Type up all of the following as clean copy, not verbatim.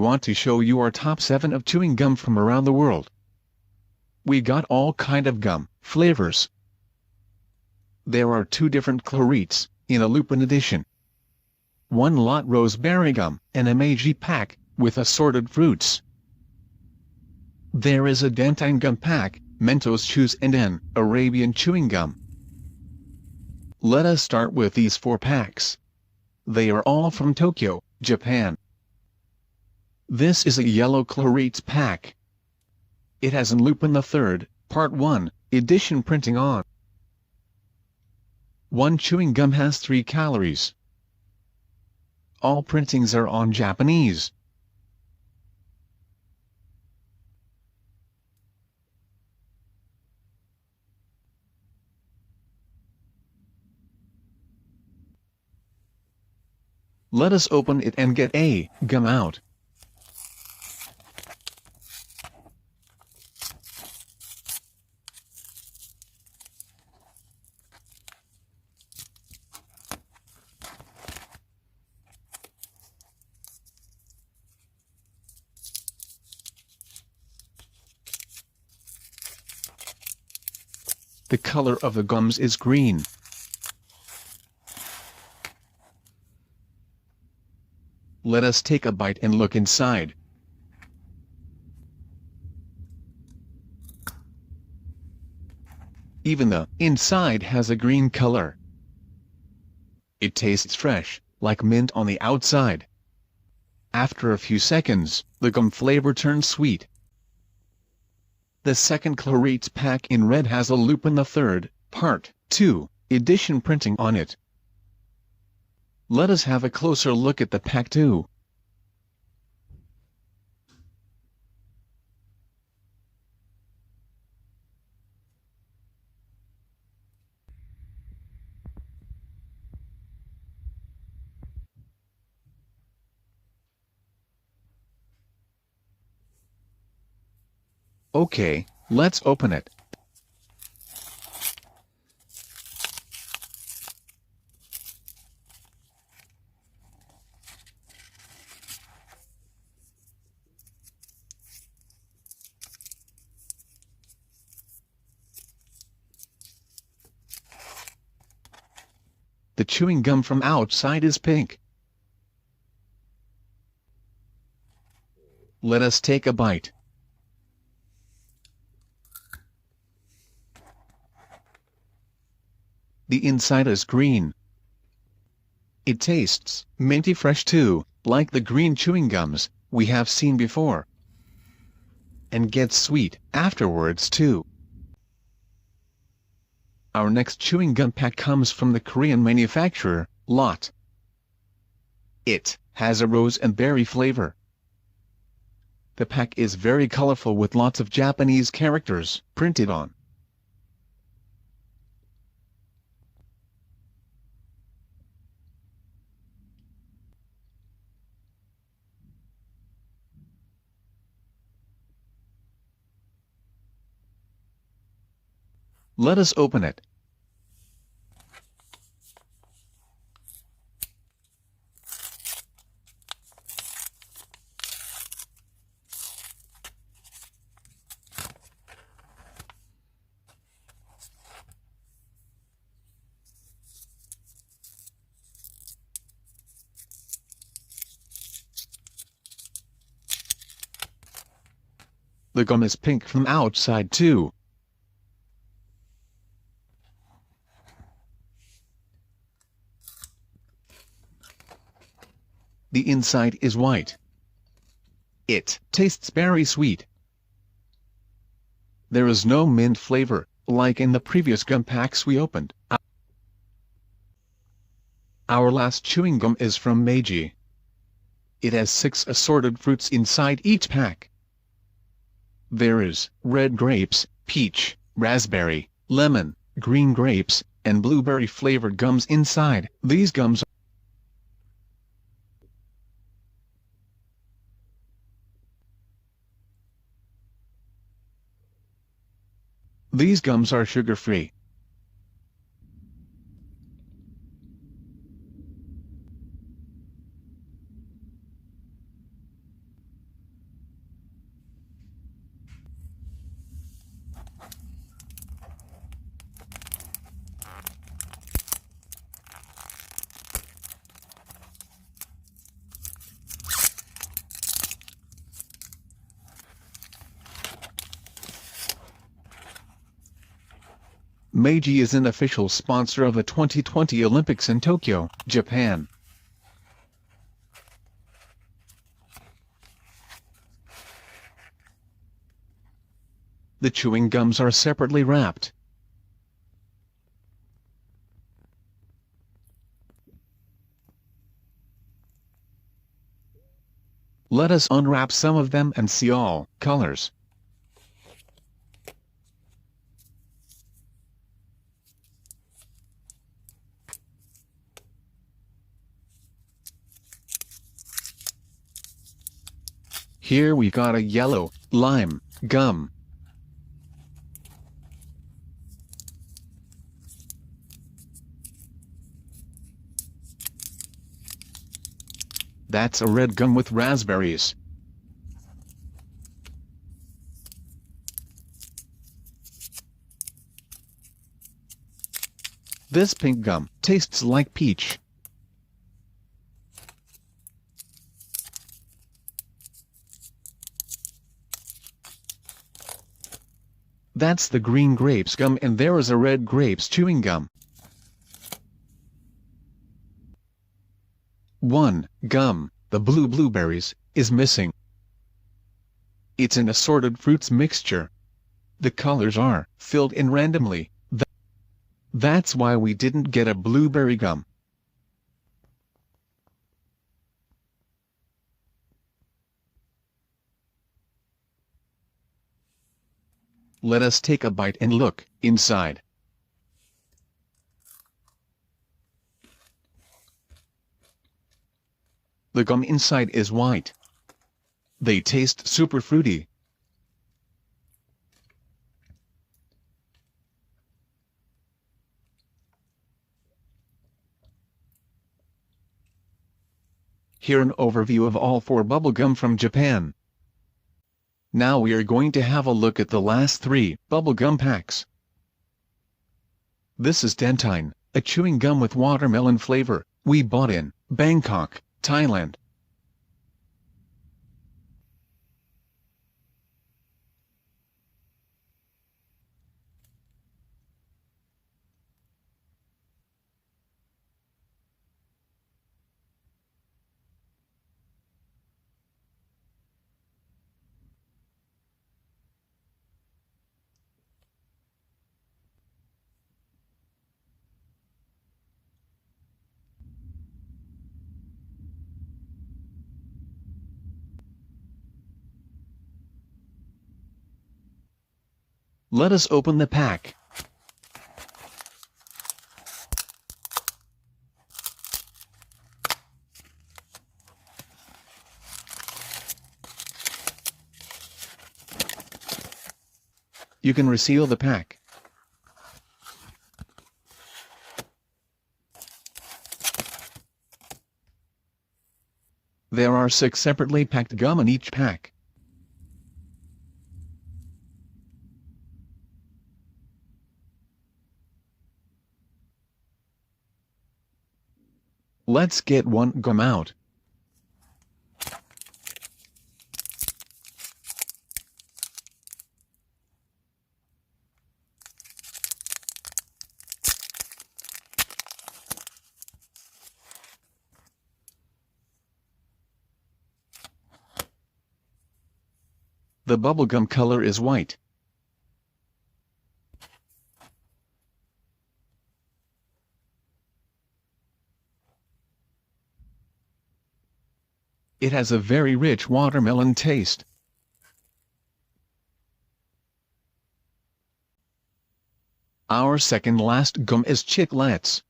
want to show you our top 7 of chewing gum from around the world. We got all kind of gum flavors. There are 2 different chlorates in a Lupin edition. 1 Lotte roseberry gum and a Meiji pack with assorted fruits. There is a Dentine gum pack, Mentos chews and an Arabian chewing gum. Let us start with these 4 packs. They are all from Tokyo, Japan. This is a yellow chlorates pack. It has an Lupin III, Part 1, edition printing on. 1 chewing gum has 3 calories. All printings are on Japanese. Let us open it and get a gum out. The color of the gums is green. Let us take a bite and look inside. Even the inside has a green color. It tastes fresh, like mint on the outside. After a few seconds, the gum flavor turns sweet. The second chlorates pack in red has a Lupin III, Part 2, edition printing on it. Let us have a closer look at the pack 2. Okay, let's open it. The chewing gum from outside is pink. Let us take a bite. The inside is green. It tastes minty fresh too, like the green chewing gums we have seen before. And gets sweet afterwards too. Our next chewing gum pack comes from the Korean manufacturer, Lotte. It has a rose and berry flavor. The pack is very colorful with lots of Japanese characters printed on. Let us open it. The gum is pink from outside too. The inside is white. It tastes very sweet. There is no mint flavor, like in the previous gum packs we opened. Our last chewing gum is from Meiji. It has 6 assorted fruits inside each pack. There is red grapes, peach, raspberry, lemon, green grapes, and blueberry flavored gums inside. These gums are sugar-free. Meiji is an official sponsor of the 2020 Olympics in Tokyo, Japan. The chewing gums are separately wrapped. Let us unwrap some of them and see all colors. Here we got a yellow lime gum. That's a red gum with raspberries. This pink gum tastes like peach. That's the green grapes gum, and there is a red grapes chewing gum. One gum, the blue blueberries, is missing. It's an assorted fruits mixture. The colors are filled in randomly. That's why we didn't get a blueberry gum. Let us take a bite and look inside. The gum inside is white. They taste super fruity. Here an overview of all 4 bubblegum from Japan. Now we are going to have a look at the last 3 bubblegum packs. This is Dentine, a chewing gum with watermelon flavor, we bought in Bangkok, Thailand. Let us open the pack. You can reseal the pack. There are 6 separately packed gum in each pack. Let's get one gum out. The bubblegum color is white. It has a very rich watermelon taste. Our second last gum is Chiclets.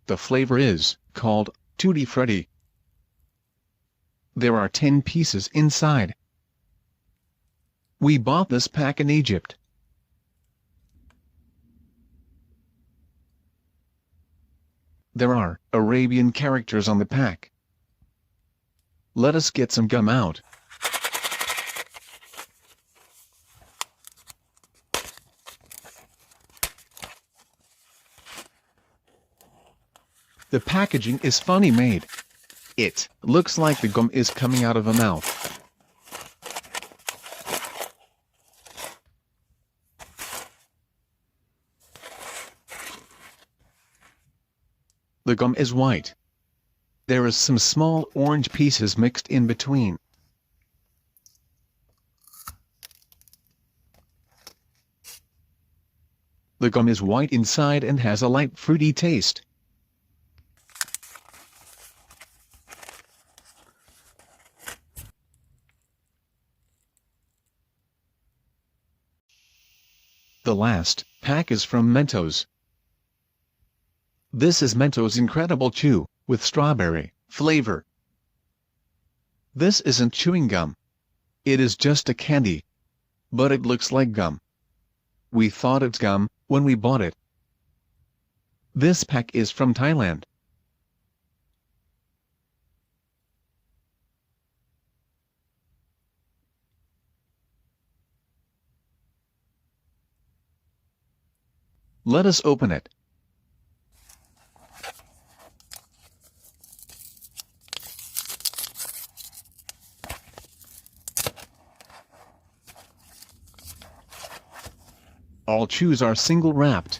The flavor is called Tutti Frutti. There are 10 pieces inside. We bought this pack in Egypt. There are Arabian characters on the pack. Let us get some gum out. The packaging is funny made. It looks like the gum is coming out of a mouth. The gum is white. There is some small orange pieces mixed in between. The gum is white inside and has a light fruity taste. The last pack is from Mentos. This is Mentos Incredible Chew, with strawberry flavor. This isn't chewing gum. It is just a candy. But it looks like gum. We thought it's gum when we bought it. This pack is from Thailand. Let us open it. All chews are single wrapped.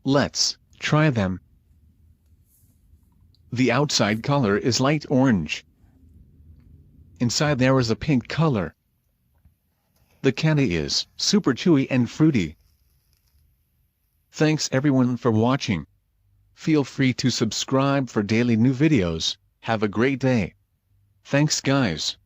Let's try them. The outside color is light orange. Inside there is a pink color. The candy is super chewy and fruity. Thanks everyone for watching. Feel free to subscribe for daily new videos. Have a great day. Thanks guys.